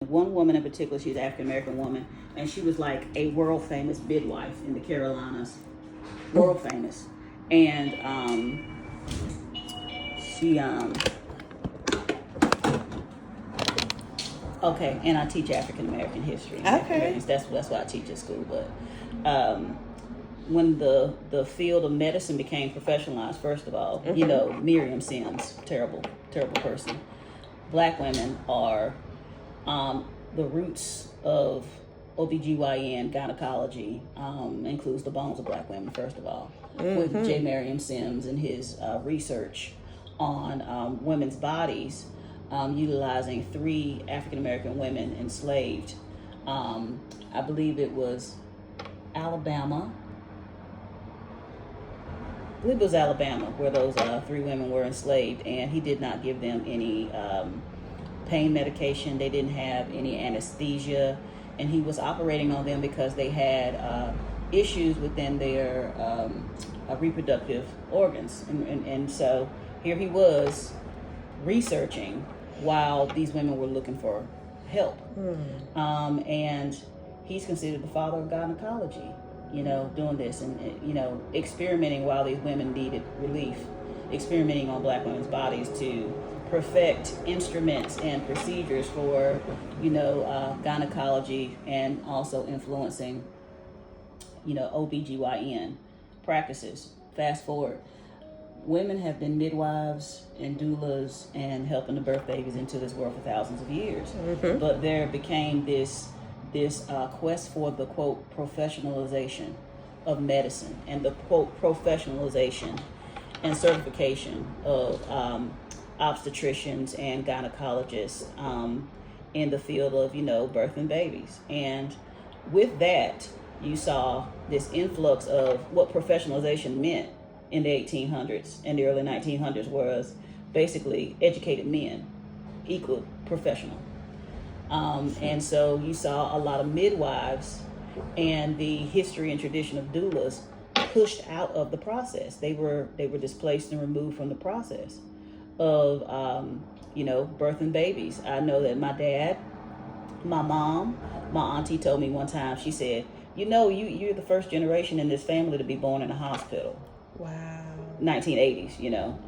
one woman in particular, she's an African-American woman, and she was like a world-famous midwife in the Carolinas. World famous. And she okay, and I teach African-American history. Okay. That's what I teach at school. But when the field of medicine became professionalized, first of all, you know, Miriam Sims, terrible person. Black women are the roots of OBGYN gynecology, includes the bones of black women, first of all, with J. Miriam Sims and his research on women's bodies, utilizing 3 African-American women enslaved. I believe it was Alabama. Where those 3 women were enslaved, and he did not give them any pain medication. They didn't have any anesthesia, and he was operating on them because they had issues within their reproductive organs. And so here he was researching while these women were looking for help. And he's considered the father of gynecology, you know, doing this and, you know, experimenting while these women needed relief, experimenting on black women's bodies to perfect instruments and procedures for, you know, gynecology, and also influencing, you know, OBGYN practices. Fast forward, women have been midwives and doulas and helping to birth babies into this world for thousands of years. But there became this quest for the, quote, professionalization of medicine, and the, quote, professionalization and certification of obstetricians and gynecologists in the field of, you know, birthing babies. And with that, you saw this influx of what professionalization meant in the 1800s and the early 1900s was basically educated men equal professional. And so you saw a lot of midwives and the history and tradition of doulas pushed out of the process. They were displaced and removed from the process of, you know, birthing babies. I know that my dad, my mom, my auntie told me one time, she said, you know, you're the first generation in this family to be born in a hospital. Wow. 1980s, you know,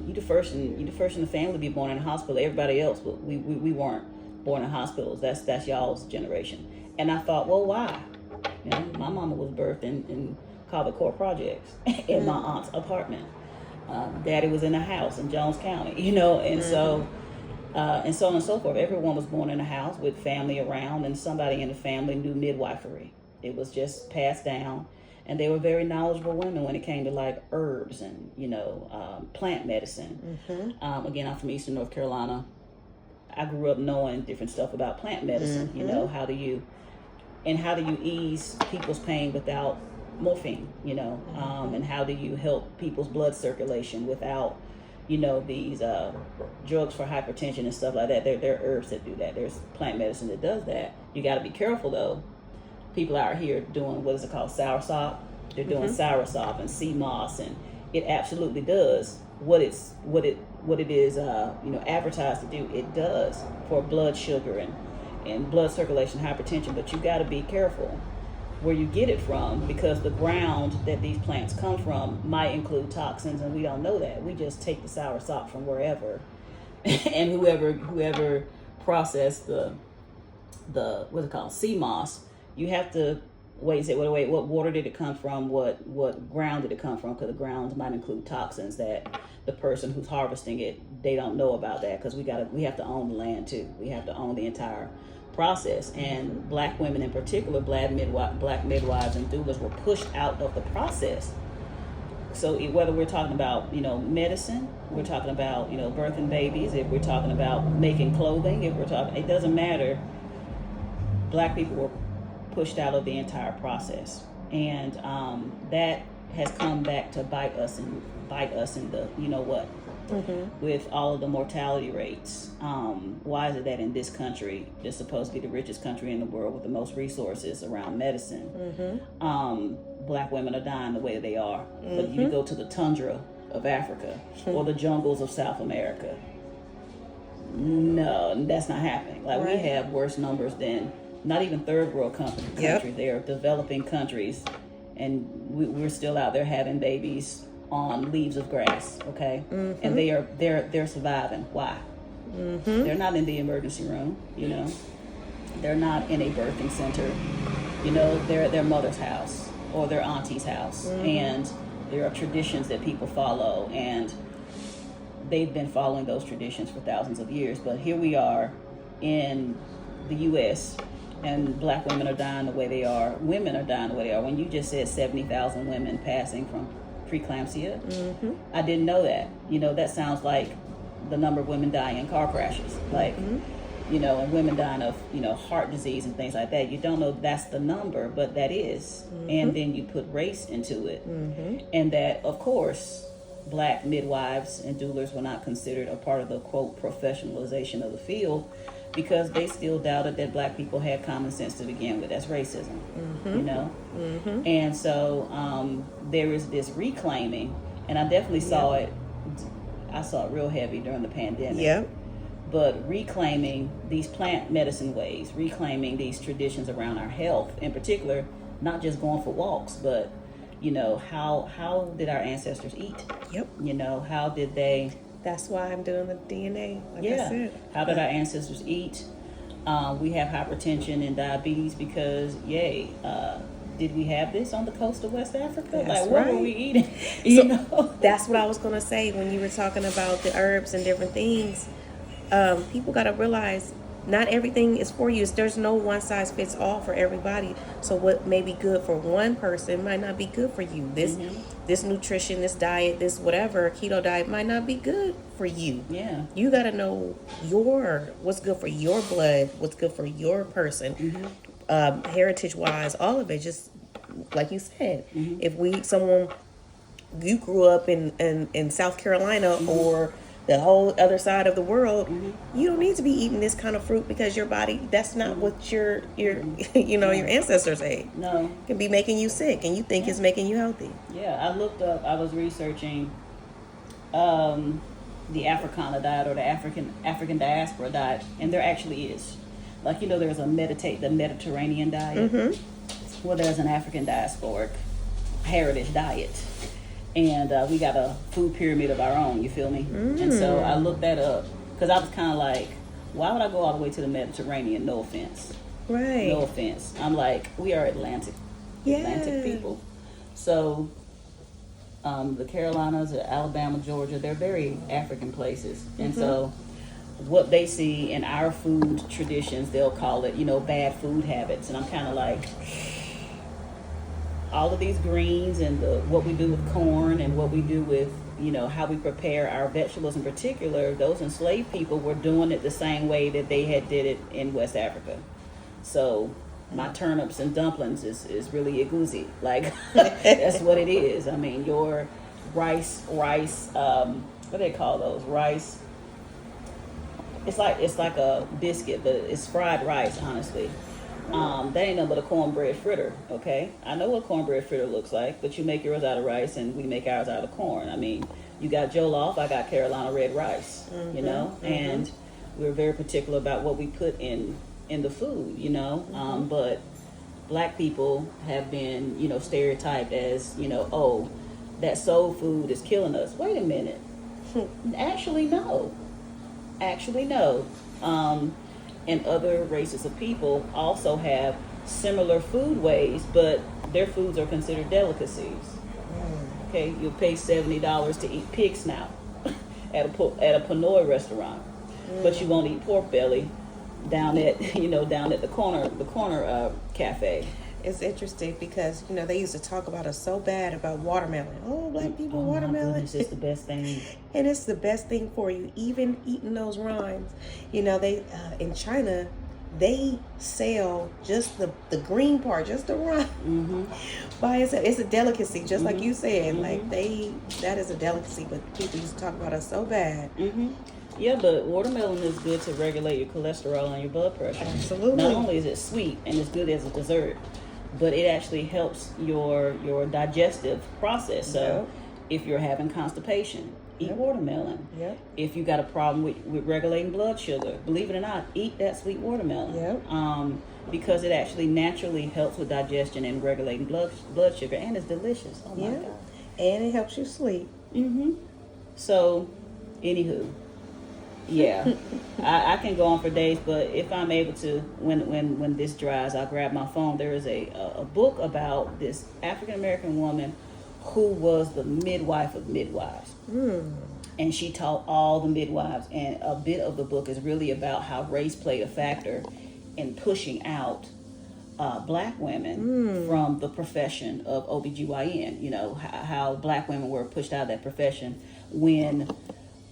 you the first in the family to be born in a hospital. Everybody else, but we weren't born in hospitals. That's y'all's generation. And I thought, well, why? You know, my mama was birthed in Cobbett Court Projects in my aunt's apartment. Daddy was in a house in Jones County, you know, and so and so on and so forth. Everyone was born in a house with family around, and somebody in the family knew midwifery. It was just passed down. And they were very knowledgeable women when it came to like herbs and, you know, plant medicine. Again, I'm from Eastern North Carolina. I grew up knowing different stuff about plant medicine. You know, how do you ease people's pain without morphine, you know, and how do you help people's blood circulation without, you know, these drugs for hypertension and stuff like that. There are herbs that do that. There's plant medicine that does that. You got to be careful though. People out here doing, what is it called, soursop? They're doing soursop and sea moss, and it absolutely does what it is, you know, advertised to do. It does for blood sugar and blood circulation, hypertension. But you got to be careful where you get it from, because the ground that these plants come from might include toxins, and we don't know that. We just take the soursop from wherever, and whoever processed the what's it called, sea moss. You have to wait and say, wait, what water did it come from? What ground did it come from? Because the grounds might include toxins that the person who's harvesting it, they don't know about that, because we have to own the land too. We have to own the entire process. And black women in particular, black midwives and doulas were pushed out of the process. So whether we're talking about, you know, medicine, we're talking about, you know, birthing babies, if we're talking about making clothing, it doesn't matter. Black people were pushed out of the entire process, and that has come back to bite us in the, you know what, with all of the mortality rates. Why is it that in this country, that's supposed to be the richest country in the world with the most resources around medicine, black women are dying the way they are? But you go to the tundra of Africa or the jungles of South America, No, that's not happening. Like, Right. we have worse numbers than not even third world countries. Yep. They are developing countries, and we're still out there having babies on leaves of grass. Okay, and they're surviving. Why? They're not in the emergency room. You know, they're not in a birthing center. You know, they're at their mother's house or their auntie's house, and there are traditions that people follow, and they've been following those traditions for thousands of years. But here we are in the U.S., and black women are dying the way they are. Women are dying the way they are. When you just said 70,000 women passing from preeclampsia, I didn't know that. You know, that sounds like the number of women dying in car crashes. Like, you know, and women dying of, you know, heart disease and things like that. You don't know that's the number, but that is. And then you put race into it. And that, of course, black midwives and doulas were not considered a part of the, quote, professionalization of the field, because they still doubted that black people had common sense to begin with. That's racism, you know? And so there is this reclaiming, and I definitely saw it. I saw it real heavy during the pandemic. Yep. But reclaiming these plant medicine ways, reclaiming these traditions around our health, in particular, not just going for walks, but, you know, how did our ancestors eat? Yep. You know, how did they... That's why I'm doing the DNA, like I said. How did our ancestors eat? We have hypertension and diabetes because, did we have this on the coast of West Africa? That's what were right. we eating? You know? That's what I was going to say when you were talking about the herbs and different things. People got to realize not everything is for you. There's no one size fits all for everybody. So what may be good for one person might not be good for you. This nutrition, this diet, this whatever, keto diet might not be good for you. Yeah. You got to know what's good for your blood, what's good for your person, heritage wise, all of it. Just like you said, if you grew up in South Carolina or the whole other side of the world, you don't need to be eating this kind of fruit because your body, that's not what your your ancestors ate. No. It can be making you sick and you think it's making you healthy. Yeah, I was researching the Africana diet, or the African diaspora diet, and there actually is. Like, you know, there's the Mediterranean diet. Well, there's an African diasporic heritage diet. And we got a food pyramid of our own, you feel me? And so I looked that up because I was kind of like, why would I go all the way to the Mediterranean? No offense. Right. No offense. I'm like, we are Atlantic people. So the Carolinas, Alabama, Georgia, they're very African places. And so what they see in our food traditions, they'll call it, you know, bad food habits. And I'm kind of like... all of these greens and what we do with corn and what we do with, you know, how we prepare our vegetables in particular, those enslaved people were doing it the same way that they had did it in West Africa. So my turnips and dumplings is really egusi. Like, that's what it is. I mean, your rice, what do they call those? Rice. It's like a biscuit, but it's fried rice, honestly. That ain't nothing but a cornbread fritter, okay? I know what cornbread fritter looks like, but you make yours out of rice and we make ours out of corn. I mean, you got jollof, I got Carolina red rice, you know? And we're very particular about what we put in the food, you know? But black people have been, you know, stereotyped as, you know, oh, that soul food is killing us. Wait a minute. Actually, no. And other races of people also have similar food ways, but their foods are considered delicacies. Okay, you'll pay $70 to eat pig snout at a Pinoy restaurant, but you won't eat pork belly down at the corner cafe. It's interesting because, you know, they used to talk about us so bad about watermelon. Oh, black people, watermelon. My goodness, it's the best thing. And it's the best thing for you, even eating those rinds. You know, they in China, they sell just the green part, just the rind. By itself. It's a delicacy, just like you said. Like that is a delicacy, but people used to talk about us so bad. Yeah, but watermelon is good to regulate your cholesterol and your blood pressure. Absolutely. Not only is it sweet and it's good as a dessert, but it actually helps your digestive process. So if you're having constipation, eat watermelon. Yep. If you got a problem with regulating blood sugar, believe it or not, eat that sweet watermelon. Yep. Because it actually naturally helps with digestion and regulating blood sugar, and it's delicious. Oh my Yeah. God. And it helps you sleep. So, anywho, yeah, I can go on for days, but if I'm able to, when this dries, I'll grab my phone. There is a book about this African American woman who was the midwife of midwives. And she taught all the midwives, and a bit of the book is really about how race played a factor in pushing out black women from the profession of OBGYN. You know, how black women were pushed out of that profession when,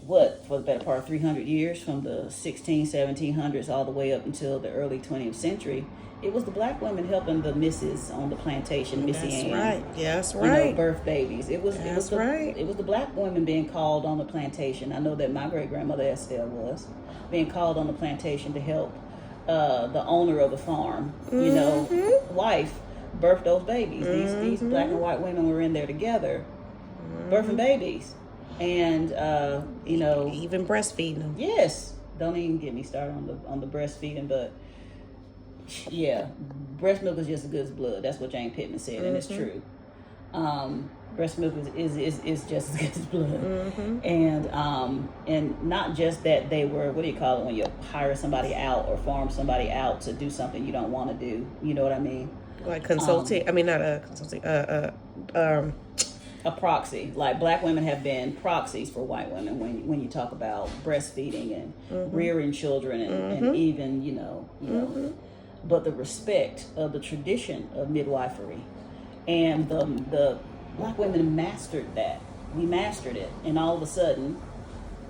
for the better part of 300 years, from the 1700s all the way up until the early 20th century, it was the black women helping the misses on the plantation, Missy Ann. Right. Yeah, that's You right. know, birth babies. It was right. It was the black women being called on the plantation. I know that my great grandmother Estelle was being called on the plantation to help the owner of the farm, you know, wife birth those babies. These black and white women were in there together, birthing babies, and you know, even breastfeeding them. Yes, don't even get me started on the breastfeeding, but yeah, breast milk is just as good as blood. That's what Jane Pittman said, and it's true. Breast milk is just as good as blood, and not just that they were, what do you call it when you hire somebody out or farm somebody out to do something you don't want to do? You know what I mean? Like consulting. I mean, not a consulting. A proxy. Like black women have been proxies for white women when you talk about breastfeeding and rearing children and even you know. But the respect of the tradition of midwifery, and the black women mastered that. We mastered it, and all of a sudden,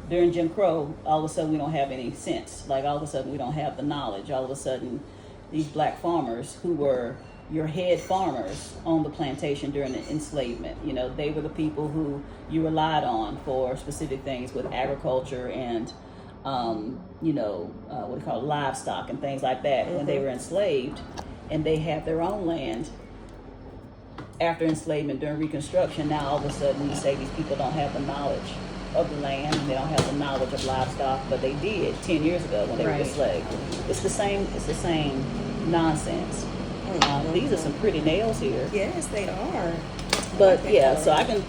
during Jim Crow, all of a sudden we don't have any sense. Like all of a sudden we don't have the knowledge. All of a sudden, these black farmers who were your head farmers on the plantation during the enslavement, you know, they were the people who you relied on for specific things with agriculture and you know, what do you call it, livestock and things like that when they were enslaved, and they have their own land after enslavement during Reconstruction. Now all of a sudden you say these people don't have the knowledge of the land and they don't have the knowledge of livestock, but they did 10 years ago when they were enslaved. It's the same nonsense. These are some pretty nails here. Yes, they are. But yeah, so I can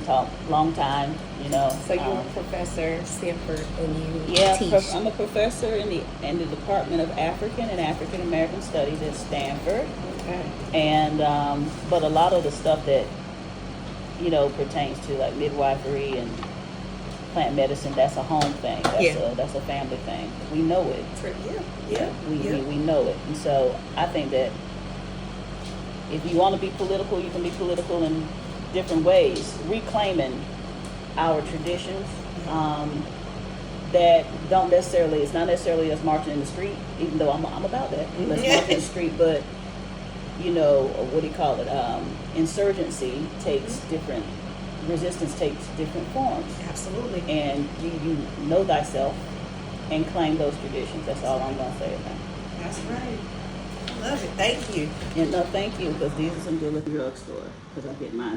talk long time, you know. So you're a professor, Stanford, and you teach. I'm a professor in the Department of African and African American Studies at Stanford. Okay. And but a lot of the stuff that you know pertains to like midwifery and plant medicine, that's a home thing. That's a family thing. We know it. We know it. And so I think that if you want to be political, you can be political in different ways, reclaiming our traditions that don't necessarily, it's not necessarily us marching in the street, even though I'm about that. Let's march in the street, but you know, what do you call it? Insurgency takes different, resistance takes different forms. Absolutely. And you know thyself and claim those traditions. That's all I'm going to say about it. That's right. Love it. Thank you. And no, thank you, because these are some good looking drugstore. Because I get my